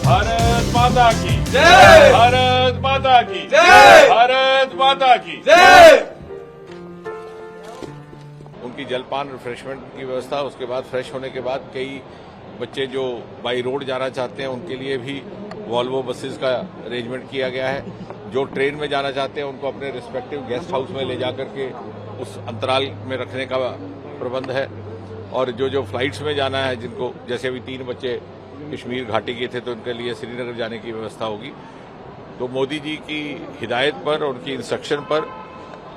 भारत माता की जय। भारत माता की जय। भारत माता की जय। उनकी जलपान रिफ्रेशमेंट की व्यवस्था, उसके बाद फ्रेश होने के बाद कई बच्चे जो बाई रोड जाना चाहते हैं उनके लिए भी वॉल्वो बसेस का अरेंजमेंट किया गया है। जो ट्रेन में जाना चाहते हैं उनको अपने रिस्पेक्टिव गेस्ट हाउस में ले जाकर के उस अंतराल में रखने का प्रबंध है। और जो फ्लाइट्स में जाना है, जिनको जैसे अभी 3 बच्चे कश्मीर घाटी के थे तो उनके लिए श्रीनगर जाने की व्यवस्था होगी। तो मोदी जी की हिदायत पर, उनकी इंस्ट्रक्शन पर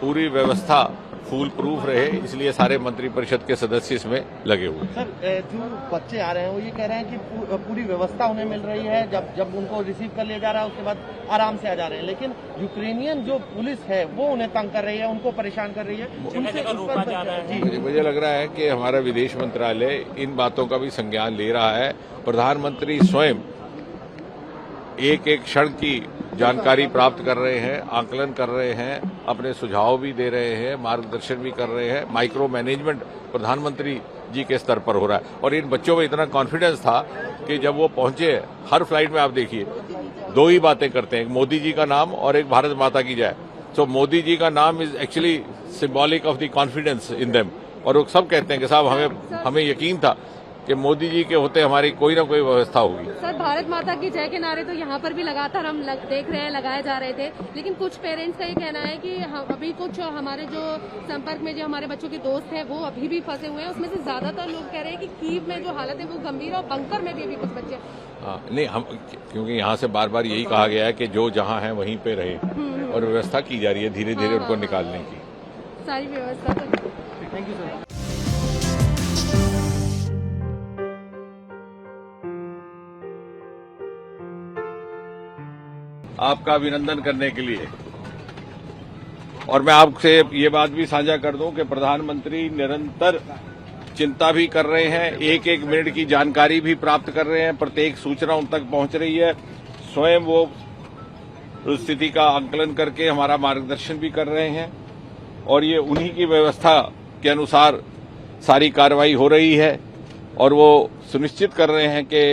पूरी व्यवस्था फूल प्रूफ रहे, इसलिए सारे मंत्रिपरिषद के सदस्य इसमें लगे हुए हैं। सर, जो बच्चे आ रहे हैं वो ये कह रहे हैं कि पूरी व्यवस्था उन्हें मिल रही है, जब उनको रिसीव कर लिया जा रहा है उसके बाद आराम से आ जा रहे हैं, लेकिन यूक्रेनियन जो पुलिस है वो उन्हें तंग कर रही है, उनको परेशान कर रही है, उनसे रोका जा रहा है। मुझे लग रहा है कि हमारा विदेश मंत्रालय इन बातों का भी संज्ञान ले रहा है। प्रधानमंत्री स्वयं एक एक क्षण की जानकारी प्राप्त कर रहे हैं, आकलन कर रहे हैं, अपने सुझाव भी दे रहे हैं, मार्गदर्शन भी कर रहे हैं। माइक्रो मैनेजमेंट प्रधानमंत्री जी के स्तर पर हो रहा है। और इन बच्चों में इतना कॉन्फिडेंस था कि जब वो पहुंचे, हर फ्लाइट में आप देखिए 2 ही बातें करते हैं, एक मोदी जी का नाम और एक भारत माता की जय। सो मोदी जी का नाम is actually symbolic of the confidence in them. और वो सब कहते हैं कि साहब हमें यकीन था कि मोदी जी के होते हमारी कोई ना कोई व्यवस्था होगी। सर, भारत माता की जय के नारे तो यहाँ पर भी लगातार हम देख रहे हैं, लगाए जा रहे थे, लेकिन कुछ पेरेंट्स का ये कहना है कि अभी कुछ हमारे जो संपर्क में जो हमारे बच्चों के दोस्त हैं वो अभी भी फंसे हुए हैं। उसमें से ज्यादातर लोग कह रहे हैं कि कीव में जो हालत है वो गंभीर है और बंकर में भी अभी कुछ बच्चे। नहीं, हम क्योंकि यहाँ से बार बार यही कहा गया है कि जो जहाँ है वहीं पे रहे, और व्यवस्था की जा रही है धीरे धीरे उनको निकालने की सारी व्यवस्था। Thank you sir. आपका अभिनंदन करने के लिए। और मैं आपसे ये बात भी साझा कर दूं कि प्रधानमंत्री निरंतर चिंता भी कर रहे हैं, एक एक मिनट की जानकारी भी प्राप्त कर रहे हैं, प्रत्येक सूचना उन तक पहुंच रही है। स्वयं वो स्थिति का आकलन करके हमारा मार्गदर्शन भी कर रहे हैं, और ये उन्हीं की व्यवस्था के अनुसार सारी कार्रवाई हो रही है। और वो सुनिश्चित कर रहे हैं कि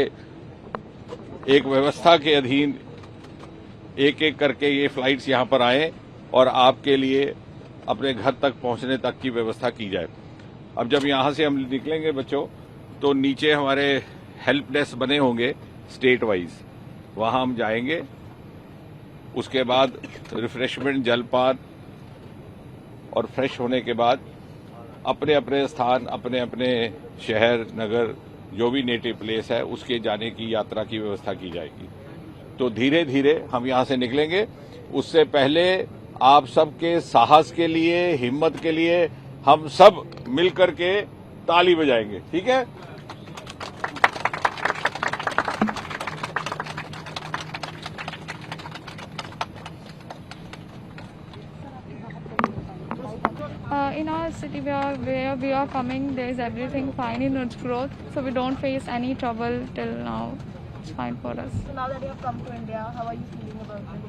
एक व्यवस्था के अधीन एक एक करके ये फ्लाइट्स यहां पर आए और आपके लिए अपने घर तक पहुंचने तक की व्यवस्था की जाए। अब जब यहां से हम निकलेंगे बच्चों, तो नीचे हमारे हेल्प डेस्क बने होंगे स्टेट वाइज, वहां हम जाएंगे। उसके बाद रिफ्रेशमेंट, जलपान और फ्रेश होने के बाद अपने अपने स्थान, अपने अपने शहर, नगर, जो भी नेटिव प्लेस है उसके जाने की यात्रा की व्यवस्था की जाएगी। तो धीरे धीरे हम यहां से निकलेंगे। उससे पहले आप सबके साहस के लिए, हिम्मत के लिए हम सब मिलकर के ताली बजाएंगे, ठीक है? In our city where we are coming, there is everything fine in its growth, so we don't face any trouble till now. It's fine for us. So now that you have come to India, how are you feeling about it?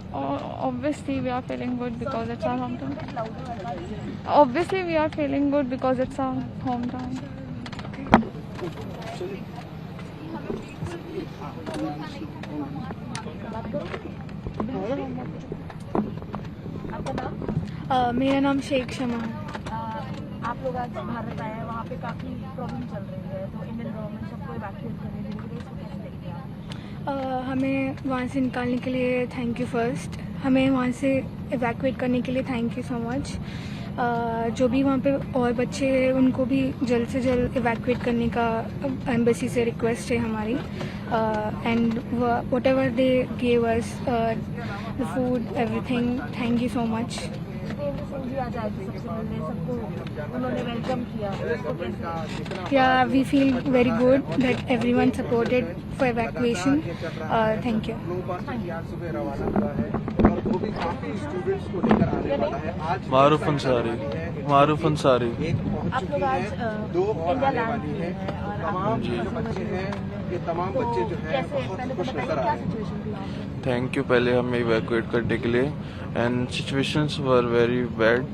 Obviously, we are feeling good because it's our hometown. A bit louder, I can't hear you. Obviously, we are feeling good because it's our hometown. आपका नाम? मेरा नाम शेख शमा है। आप लोग आज भारत आए हैं, वहाँ पे काफी प्रॉब्लम चल रही है, तो इंडियन गवर्नमेंट सबको इवैक्यूएट करने के लिए इसको कैसे देखते हैं आप? हमें वहाँ से निकालने के लिए थैंक यू फर्स्ट। हमें वहाँ से इवैक्यूएट करने के लिए थैंक यू सो मच। जो भी वहाँ पे और बच्चे हैं उनको भी जल्द से जल्द इवैक्यूएट करने का एम्बेसी से रिक्वेस्ट है हमारी। And whatever they gave us the food, everything, thank you so much. Singh ji आज आए थे सबसे पहले, सबको उन्होंने वेलकम किया, उसको कैसे? Yeah, we feel very good that everyone supported for evacuation. Thank you. मारूफ अंसारी। आप लोग आज इंडिया लैंड किए हैं और तमाम जो बच्चे हैं, ये तमाम बच्चे जो हैं बहुत खुश नजर आ रहे हैं। थैंक यू पहले हमें इवैक्यूएट करने के लिए। And situations were very bad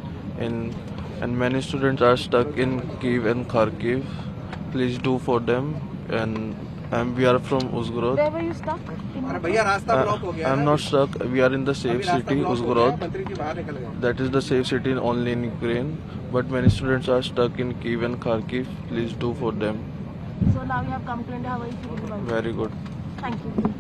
and many students are stuck in Kyiv and Kharkiv. Please do for them and and we are from Uzhgorod. Where were you stuck? भैया रास्ता block हो गया I'm not stuck. We are in the safe city, Uzhgorod. मंत्री जी बाहर निकल गए That is the safe city only in Ukraine. But many students are stuck in Kiev and Kharkiv. Please do for them. So now you have come to India. How are you feeling about it? Very good. Thank you.